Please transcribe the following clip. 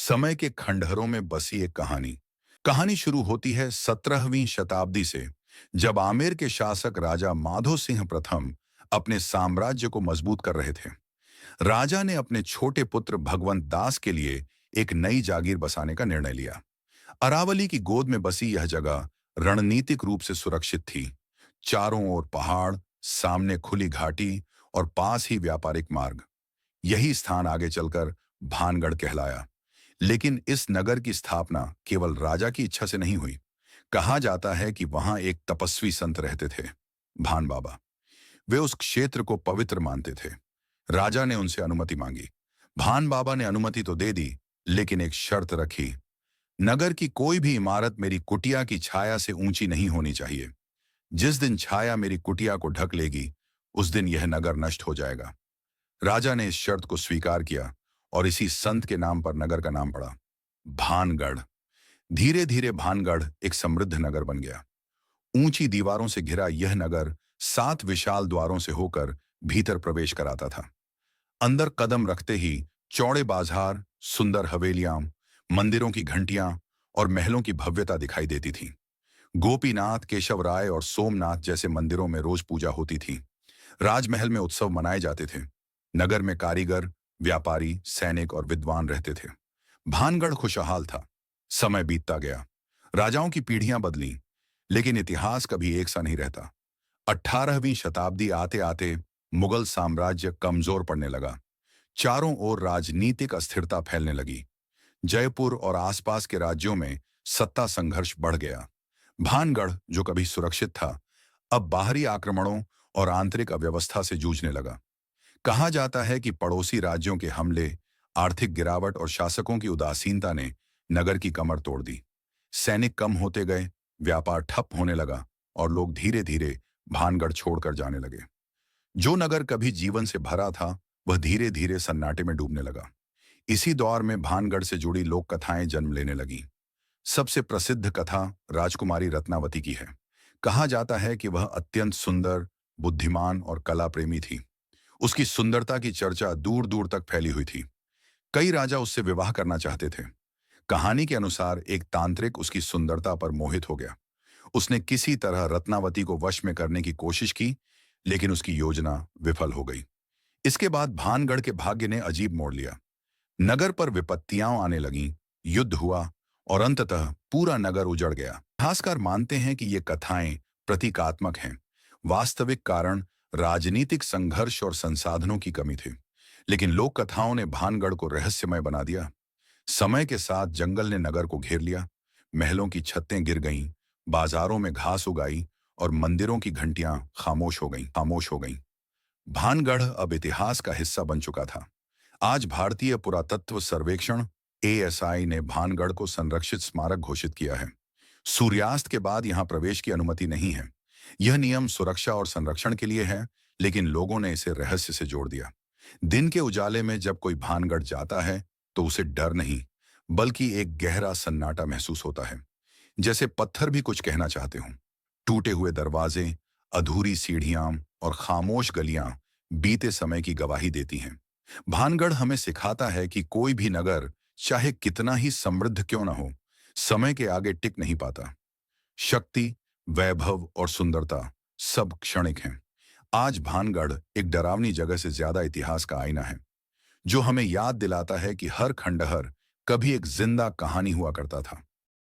समय के खंडहरों में बसी एक कहानी। कहानी शुरू होती है 17वीं शताब्दी से, जब आमेर के शासक राजा माधो सिंह प्रथम अपने साम्राज्य को मजबूत कर रहे थे। राजा ने अपने छोटे पुत्र भगवंत दास के लिए एक नई जागीर बसाने का निर्णय लिया। अरावली की गोद में बसी यह जगह रणनीतिक रूप से सुरक्षित थी। चारों ओर पहाड़, सामने खुली घाटी और पास ही व्यापारिक मार्ग। यही स्थान आगे चलकर भानगढ़ कहलाया। लेकिन इस नगर की स्थापना केवल राजा की इच्छा से नहीं हुई। कहा जाता है कि वहां एक तपस्वी संत रहते थे, भान बाबा। वे उस क्षेत्र को पवित्र मानते थे। राजा ने उनसे अनुमति मांगी। भान बाबा ने अनुमति तो दे दी, लेकिन एक शर्त रखी। नगर की कोई भी इमारत मेरी कुटिया की छाया से ऊंची नहीं होनी चाहिए। जिस दिन छाया मेरी कुटिया को ढक लेगी, उस दिन यह नगर नष्ट हो जाएगा। राजा ने इस शर्त को स्वीकार किया और इसी संत के नाम पर नगर का नाम पड़ा, भानगढ़। धीरे धीरे भानगढ़ एक समृद्ध नगर बन गया। ऊंची दीवारों से घिरा यह नगर 7 विशाल द्वारों से होकर भीतर प्रवेश कराता था। अंदर कदम रखते ही चौड़े बाजार, सुंदर हवेलियां, मंदिरों की घंटियां और महलों की भव्यता दिखाई देती थी। गोपीनाथ, केशव राय और सोमनाथ जैसे मंदिरों में रोज पूजा होती थी। राजमहल में उत्सव मनाए जाते थे। नगर में कारीगर, व्यापारी, सैनिक और विद्वान रहते थे। भानगढ़ खुशहाल था। समय बीतता गया। राजाओं की पीढ़ियां बदलीं, लेकिन इतिहास कभी एक सा नहीं रहता। 18वीं शताब्दी आते आते मुगल साम्राज्य कमजोर पड़ने लगा। चारों ओर राजनीतिक अस्थिरता फैलने लगी। जयपुर और आसपास के राज्यों में सत्ता संघर्ष बढ़ गया। भानगढ़, जो कभी सुरक्षित था, अब बाहरी आक्रमणों और आंतरिक अव्यवस्था से जूझने लगा। कहा जाता है कि पड़ोसी राज्यों के हमले, आर्थिक गिरावट और शासकों की उदासीनता ने नगर की कमर तोड़ दी। सैनिक कम होते गए, व्यापार ठप होने लगा और लोग धीरे धीरे भानगढ़ छोड़कर जाने लगे। जो नगर कभी जीवन से भरा था, वह धीरे धीरे सन्नाटे में डूबने लगा। इसी दौर में भानगढ़ से जुड़ी लोक कथाएं जन्म लेने लगी। सबसे प्रसिद्ध कथा राजकुमारी रत्नावती की है। कहा जाता है कि वह अत्यंत सुंदर, बुद्धिमान और कला प्रेमी थी। उसकी सुंदरता की चर्चा दूर दूर तक फैली हुई थी। कई राजा उससे विवाह करना चाहते थे। कहानी के अनुसार एक तांत्रिक उसकी सुंदरता पर मोहित हो गया। उसने किसी तरह रत्नावती को वश में करने की कोशिश की, लेकिन उसकी योजना विफल हो गई। इसके बाद भानगढ़ के भाग्य ने अजीब मोड़ लिया। नगर पर विपत्तियां आने लगीं, युद्ध हुआ और अंततः पूरा नगर उजड़ गया। इतिहासकार मानते हैं कि ये कथाएं प्रतीकात्मक हैं। वास्तविक कारण राजनीतिक संघर्ष और संसाधनों की कमी थी। लेकिन लोक कथाओं ने भानगढ़ को रहस्यमय बना दिया। समय के साथ जंगल ने नगर को घेर लिया। महलों की छतें गिर गईं, बाजारों में घास उगाई और मंदिरों की घंटियां खामोश हो गईं। भानगढ़ अब इतिहास का हिस्सा बन चुका था। आज भारतीय पुरातत्व सर्वेक्षण एएसआई ने भानगढ़ को संरक्षित स्मारक घोषित किया है। सूर्यास्त के बाद यहां प्रवेश की अनुमति नहीं है। यह नियम सुरक्षा और संरक्षण के लिए है, लेकिन लोगों ने इसे रहस्य से जोड़ दिया। दिन के उजाले में जब कोई भानगढ़ जाता है, तो उसे डर नहीं, बल्कि एक गहरा सन्नाटा महसूस होता है, जैसे पत्थर भी कुछ कहना चाहते हों। टूटे हुए दरवाजे, अधूरी सीढ़ियां और खामोश गलियां बीते समय की गवाही देती हैं। भानगढ़ हमें सिखाता है कि कोई भी नगर, चाहे कितना ही समृद्ध क्यों ना हो, समय के आगे टिक नहीं पाता। शक्ति, वैभव और सुंदरता सब क्षणिक हैं। आज भानगढ़ एक डरावनी जगह से ज्यादा इतिहास का आईना है, जो हमें याद दिलाता है कि हर खंडहर कभी एक जिंदा कहानी हुआ करता था।